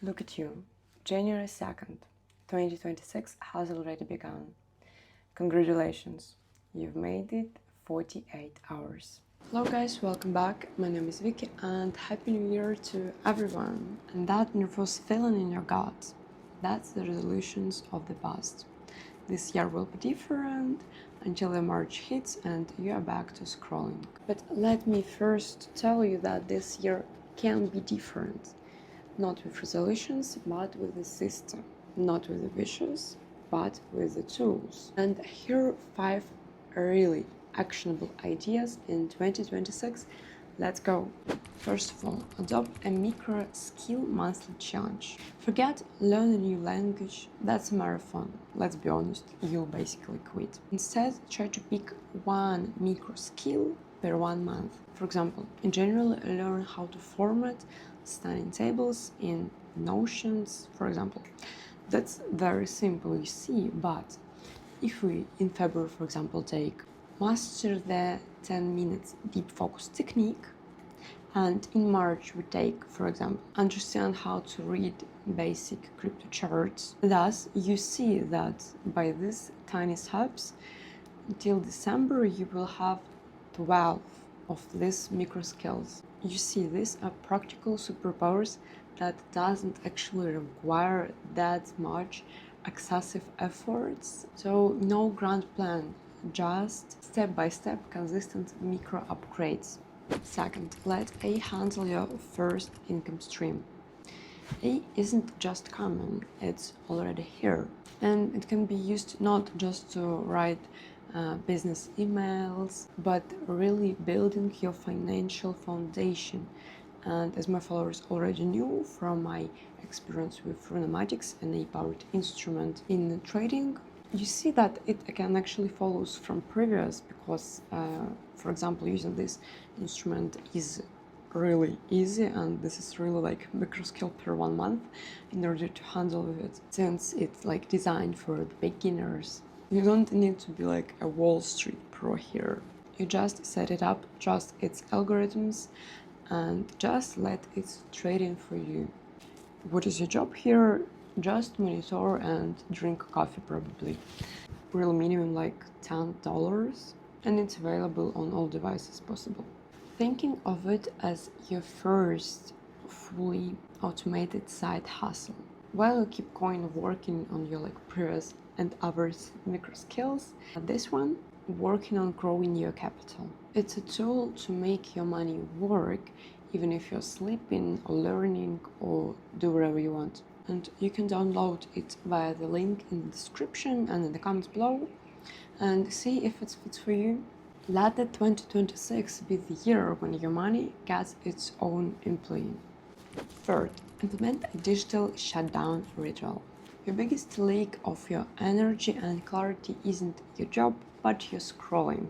Look at you. January 2nd, 2026 has already begun. Congratulations, you've made it 48 hours. Hello guys, welcome back. My name is Vicky and Happy New Year to everyone. And that nervous feeling in your gut, that's the resolutions of the past. This year will be different until the March hits and you are back to scrolling. But let me first tell you that this year can be different. Not with resolutions, but with the system. Not with the wishes, but with the tools. And here are 5 really actionable ideas in 2026. Let's go. First of all, adopt a micro skill monthly challenge. Forget learn a new language, that's a marathon. Let's be honest, you'll basically quit. Instead, try to pick one micro skill per 1 month. For example, in general, learn how to format stunning tables in Notions, for example. That's very simple, you see, but if we, in February, for example, take master the 10 minutes deep focus technique, and in March we take, for example, understand how to read basic crypto charts. Thus, you see that by these tiny steps, until December, you will have 12 of these micro skills. You see, these are practical superpowers that doesn't actually require that much excessive efforts. So no grand plan, just step-by-step consistent micro upgrades. Second, let A handle your first income stream. A isn't just coming, it's already here. And it can be used not just to write business emails, but really building your financial foundation. And as my followers already knew from my experience with Runomatics, an AI-powered instrument in trading, you see that it again actually follows from previous because, for example, using this instrument is really easy, and this is really like micro skill per 1 month in order to handle it, since it's like designed for the beginners. You don't need to be like a Wall Street pro here. You just set it up, trust its algorithms, and just let it trading for you. What is your job here? Just monitor and drink coffee probably. Real minimum like $10, and it's available on all devices possible. Thinking of it as your first fully automated side hustle. While you keep going working on your like previous and others micro skills, this one working on growing your capital. It's a tool to make your money work even if you're sleeping or learning or do whatever you want. And you can download it via the link in the description and in the comments below and see if it fits for you. Let the 2026 be the year when your money gets its own employee. Third, implement a digital shutdown ritual. Your biggest leak of your energy and clarity isn't your job, but your scrolling,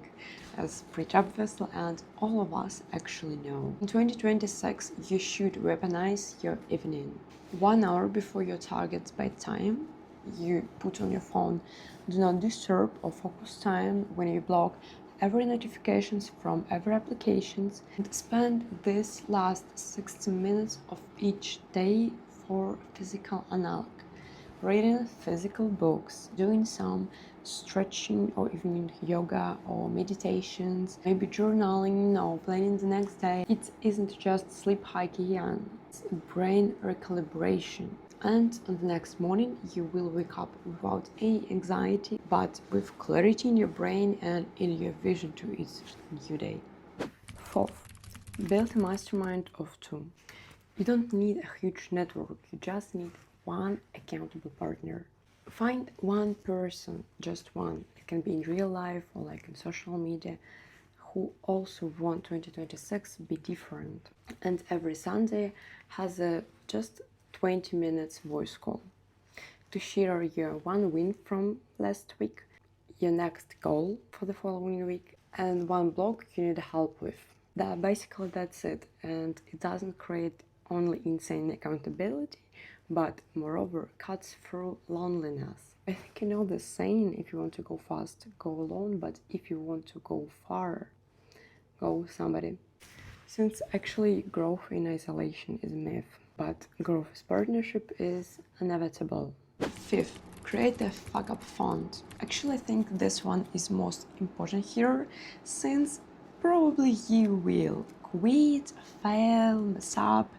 as pretty obvious and all of us actually know. In 2026, you should weaponize your evening. 1 hour before your target's bedtime, you put on your phone do not disturb or focus time when you block every notifications from every applications, and spend this last 60 minutes of each day for physical analog. Reading physical books, doing some stretching or even yoga or meditations, maybe journaling or planning the next day. It isn't just sleep hygiene, it's brain recalibration. And on the next morning, you will wake up without any anxiety, but with clarity in your brain and in your vision to each new day. Fourth, build a mastermind of 2. You don't need a huge network, you just need one accountable partner. Find one person, just one. It can be in real life or like in social media, who also want 2026 be different. And every Sunday has a just 20 minutes voice call to share your one win from last week, your next goal for the following week, and one block you need help with. Basically that's it, and it doesn't create only insane accountability, but moreover cuts through loneliness. I think you know the saying, if you want to go fast, go alone, but if you want to go far, go with somebody. Since actually growth in isolation is a myth. but growth as partnership is inevitable. Fifth, create a fuck up fund. Actually, I think this one is most important here, since probably you will quit, fail, mess up.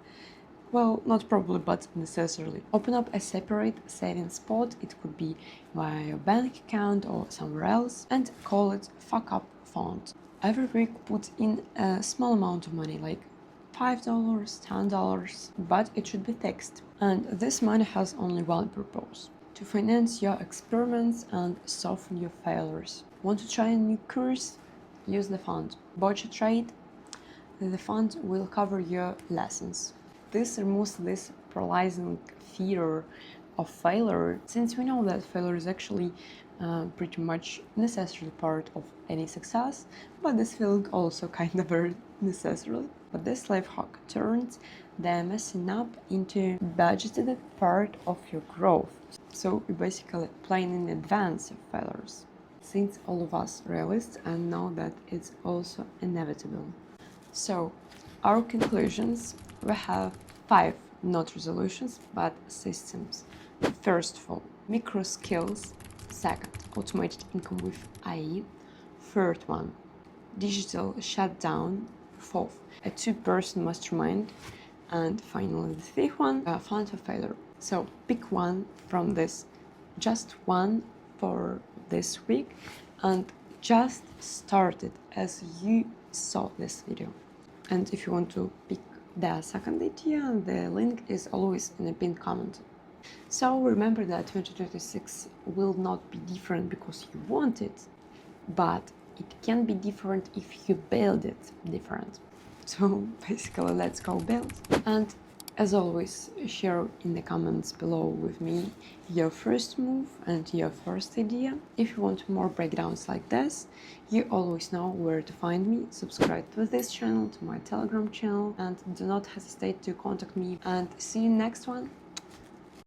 Well, not probably, but necessarily. Open up a separate saving spot, it could be via your bank account or somewhere else, and call it fuck up fund. Every week put in a small amount of money, like $5, $10, but it should be fixed. And this money has only one purpose: to finance your experiments and soften your failures. Want to try a new course? Use the fund. Botch a trade? The fund will cover your lessons. This removes this paralyzing fear of failure, since we know that failure is actually pretty much necessary part of any success, but this feeling also kind of very necessarily. But this life hack turns the messing up into budgeted part of your growth. So you're basically playing in advance of failures, since all of us realists and know that it's also inevitable. So our conclusions, we have 5 not resolutions but systems. First of all, micro skills. Second, automated income with AI. Third one, digital shutdown. Fourth, a 2-person mastermind. And finally, the fifth one, fund for failure. So pick one from this, just one for this week, and just start it as you saw this video. And if you want to pick the second idea, the link is always in the pinned comment. So remember that 2026 will not be different because you want it, but it can be different if you build it different. So basically, let's go build. And as always, share in the comments below with me your first move and your first idea. If you want more breakdowns like this, you always know where to find me. Subscribe to this channel, to my Telegram channel, and do not hesitate to contact me. And see you next one.